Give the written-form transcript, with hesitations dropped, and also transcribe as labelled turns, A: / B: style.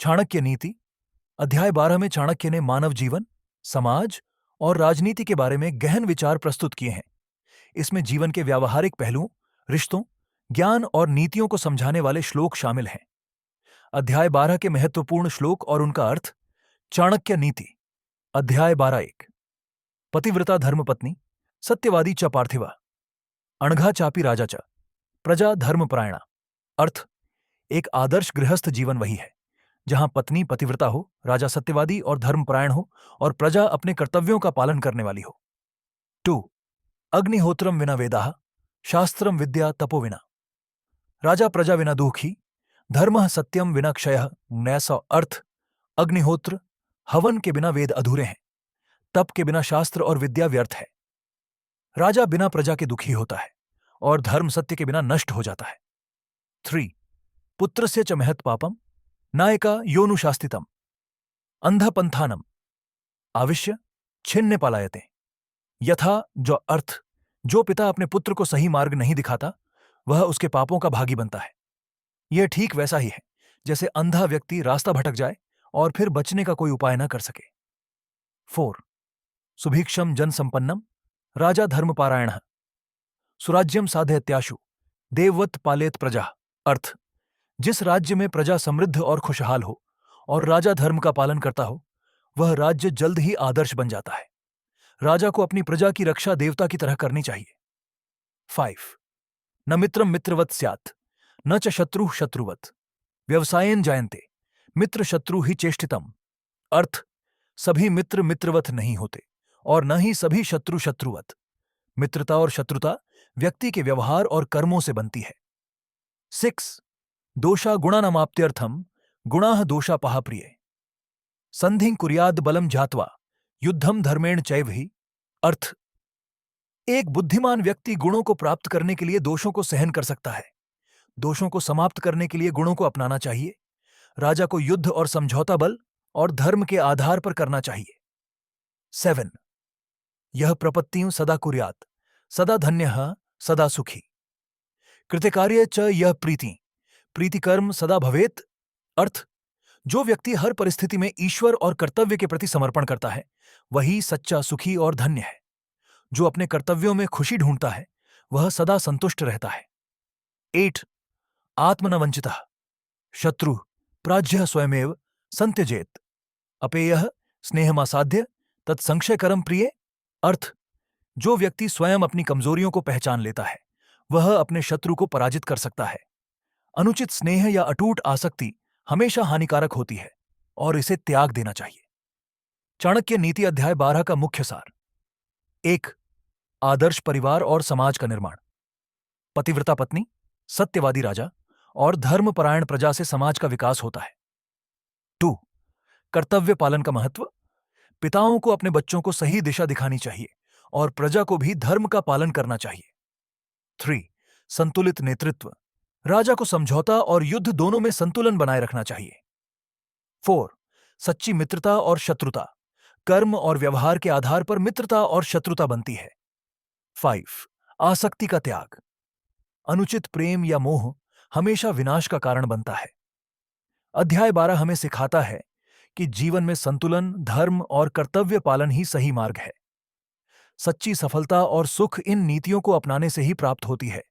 A: चाणक्य नीति। अध्याय 12 में चाणक्य ने मानव जीवन, समाज और राजनीति के बारे में गहन विचार प्रस्तुत किए हैं। इसमें जीवन के व्यावहारिक पहलुओं, रिश्तों, ज्ञान और नीतियों को समझाने वाले श्लोक शामिल हैं। अध्याय 12 के महत्वपूर्ण श्लोक और उनका अर्थ। चाणक्य नीति। अध्याय 12:1। पतिव्रता धर्मपत्नी, सत्यवादी च पार्थिवा, अणघा चापी राजा च, प्रजा धर्मपरायणा। अर्थ। एक आदर्श गृहस्थ जीवन वही है जहां पत्नी पतिव्रता हो, राजा सत्यवादी और धर्मपरायण हो और प्रजा अपने कर्तव्यों का पालन करने वाली हो। 2. अग्निहोत्रम विना वेदाः, शास्त्रम विद्या तपो विना। राजा प्रजा विना दुखी, धर्मः सत्यम विना क्षयः न्यास। अर्थ। अग्निहोत्र, हवन के बिना वेद अधूरे हैं, तप के बिना शास्त्र और विद्या व्यर्थ है। राजा बिना प्रजा के दुखी होता है और धर्म सत्य के बिना नष्ट हो जाता है। 3. पुत्रस्य च महत् पापम, नायका योनुशास्तितम, अंधपंथानम, आविश्य छिन्न पलायते। यथा जो अर्थ। जो पिता अपने पुत्र को सही मार्ग नहीं दिखाता, वह उसके पापों का भागी बनता है। यह ठीक वैसा ही है जैसे अंधा व्यक्ति रास्ता भटक जाए और फिर बचने का कोई उपाय न कर सके। 4. सुभीक्षम जन संपन्नम, राजा धर्मपारायणः, सुराज्यम साधयत्याशु, देववत् पालेत प्रजा। अर्थ। जिस राज्य में प्रजा समृद्ध और खुशहाल हो और राजा धर्म का पालन करता हो, वह राज्य जल्द ही आदर्श बन जाता है। राजा को अपनी प्रजा की रक्षा देवता की तरह करनी चाहिए। 5. न मित्रम मित्रवत स्यात्, न च शत्रुः शत्रुवत्, व्यवसायेन जायन्ते, मित्र शत्रु ही चेष्टितम। अर्थ। सभी मित्र मित्रवत नहीं होते और न ही सभी शत्रु शत्रुवत। मित्रता और शत्रुता व्यक्ति के व्यवहार और कर्मों से बनती है। 6. दोषा गुणानामाप्त्यर्थम, गुणाः दोषापहा प्रिये, संधिं कुर्याद् बलम जात्वा, युद्धम धर्मेण चैव हि। अर्थ। एक बुद्धिमान व्यक्ति गुणों को प्राप्त करने के लिए दोषों को सहन कर सकता है। दोषों को समाप्त करने के लिए गुणों को अपनाना चाहिए। राजा को युद्ध और समझौता बल और धर्म के आधार पर करना चाहिए। 7. यह प्रपत्तिं सदा कुर्यात्, सदा धन्यः सदा सुखी, कृतकार्ये च यह प्रीति, प्रीतिकर्म सदा भवेत्। अर्थ। जो व्यक्ति हर परिस्थिति में ईश्वर और कर्तव्य के प्रति समर्पण करता है, वही सच्चा सुखी और धन्य है। जो अपने कर्तव्यों में खुशी ढूंढता है, वह सदा संतुष्ट रहता है। 8. आत्मन वंचितः, शत्रु प्राज्यः स्वयमेव संत्यजेत, अपेयः स्नेहमासाध्य तत्संशयकरम प्रिये। अर्थ। जो व्यक्ति स्वयं अपनी कमजोरियों को पहचान लेता है, वह अपने शत्रु को पराजित कर सकता है। अनुचित स्नेह या अटूट आसक्ति हमेशा हानिकारक होती है और इसे त्याग देना चाहिए। चाणक्य नीति अध्याय 12 का मुख्य सार। 1. आदर्श परिवार और समाज का निर्माण। पतिव्रता पत्नी, सत्यवादी राजा और धर्मपरायण प्रजा से समाज का विकास होता है। 2. कर्तव्य पालन का महत्व। पिताओं को अपने बच्चों को सही दिशा दिखानी चाहिए और प्रजा को भी धर्म का पालन करना चाहिए। 3. संतुलित नेतृत्व। राजा को समझौता और युद्ध दोनों में संतुलन बनाए रखना चाहिए। 4. सच्ची मित्रता और शत्रुता। कर्म और व्यवहार के आधार पर मित्रता और शत्रुता बनती है। 5. आसक्ति का त्याग। अनुचित प्रेम या मोह हमेशा विनाश का कारण बनता है। अध्याय 12 हमें सिखाता है कि जीवन में संतुलन, धर्म और कर्तव्य पालन ही सही मार्ग है। सच्ची सफलता और सुख इन नीतियों को अपनाने से ही प्राप्त होती है।